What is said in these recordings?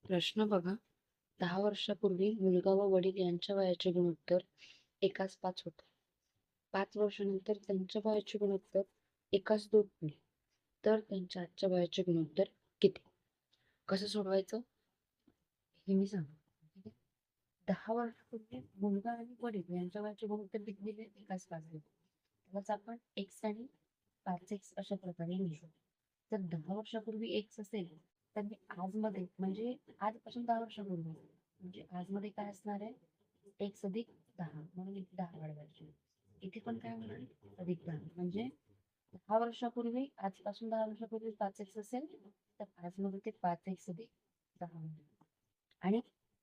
प्रश्न बघा. 10 वर्षापूर्वी मुलगा व वडील यांच्या वयाचे गुणोत्तर एकास 5 होते. 5 वर्षानंतर त्यांच्या वयाचे गुणोत्तर एकास 2 होईल. तर त्यांच्या आजच्या वयाचे गुणोत्तर किती? कसं सोडवायचं हे मी सांगतो. ठीक आहे. 10 वर्षापूर्वी मुलगा आणि वडील यांच्या वयाचे गुणोत्तर किती दिले? एकास 5 दिले. त्यालाच आपण एक्स आणि 5x अशा प्रकारे लिहू शकतो. जर 10 वर्षापूर्वी एक्स असेल तर मी आजमध्ये म्हणजे आजपासून 10 वर्षापूर्वी म्हणजे आजमध्ये काय असणार आहे? एक्स अधिक 10 म्हणून इथे 10 वाढवायचे. इथे पण काय होणार? अधिक 10 म्हणजे 10 वर्षापूर्वी आजपासून 10 वर्षापूर्वी 5x असेल तर आजमध्ये ते 5x अधिक 10 होणार. आणि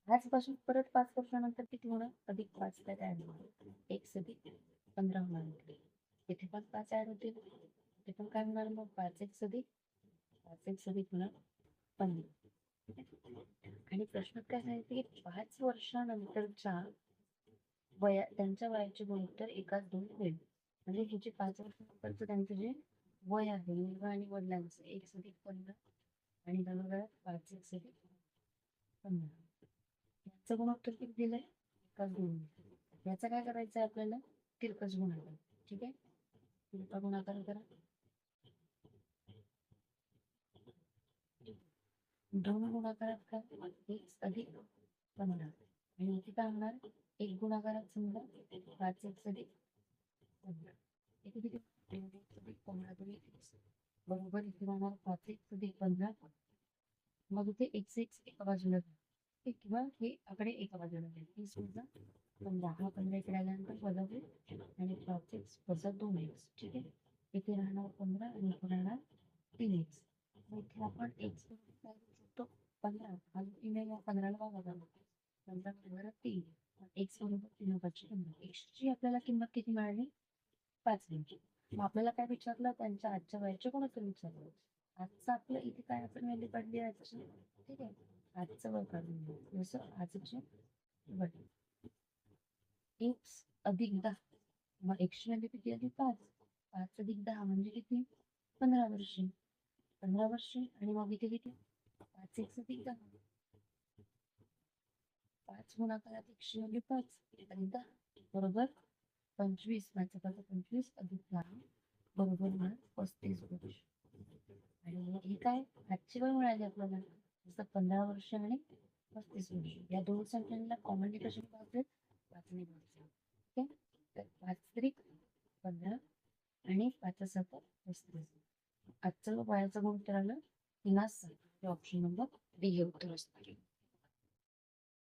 आजपासून परत 5 वर्षानंतर किती होणार? अधिक 5 त्यात ऍड होणार. एक्स अधिक 15 होणार. इथे पण 5 ऍड होतील. इथे पण काय होणार? मग 5x अधिक होणार 15. आणि प्रश्नात काय सांगितलं की 5 वर्षानंतरच्या त्यांच्या वयाचे गुणोत्तर एकाच 2 होईल. म्हणजे हे जे 5 वर्षानंतरचं त्यांचं जे वय आहे मुलगा आणि वडिलांचं एक्स अधिक 15 आणि घराघरात 5x अधिक 15 याचं गुणोत्तर किती दिलंय? एकाच 2. याचा काय करायचं आहे आपल्याला? तिरकस गुणाकार. ठीक आहे. तिरका गुणाकार करा. 2 गुणाकारात काय? एक्स अधिक 15 आणि इथे काय होणार? 1 गुणाकारात समजा 5x अधिक 15. इथे किती? 2x अधिक 15 बरोबर इथे राहणार 5x अधिक 15. मग इथे x एका बाजूला किंवा हे आकडे एका बाजूला जाईल. 30 वजा 15 हा 15 इकडे आल्यानंतर वजा होईल आणि 5x वजा 2x. ठीक आहे. इथे राहणार 15 आणि इथे राहणार 3x. इथे आपण x बरोबर काय करू शकतो? 15 हा 3 आहे, 15ला भागाकार 15 15 3. x बरोबर 3 x ची आपल्याला किंमत किती मिळाली? 5 मिळाली. मग आपल्याला काय विचारलं? त्यांच्या आजच्या वयाचे गुणोत्तर विचारलं. आजचं आपलं इथे काय आपण व्हॅल्यू काढली आजची? ठीक आहे. आजचं वय काढून घेऊ. जसं आजचे वय एक्स अधिक 10. मग एक्सची व्हॅल्यू किती आली? 5. 5 अधिक 10 म्हणजे किती? 15 वर्षे. 15 वर्षे आणि मग इथे किती? 5x अधिक 10. 5 गुणाकारात एकशे व्हॅल्यू 5 अधिक 10 बरोबर 25. 25 अधिक 10 बरोबर मिळाल 35 वर्ष. आणि हे काय? आजची वेळ मिळाली आपल्याला. जसं 15 वर्ष आणि 35 वर्ष. या दोन संख्यांना कॉमनली कशी पाहते? 5 ने भागायचं. ठीक आहे. तर 5 त्रिक 15 आणि 5 7 35. आजचं वयाचं गुणोत्तर आलं 3 ऑप्शन नंबर डी हे उत्तर असणार.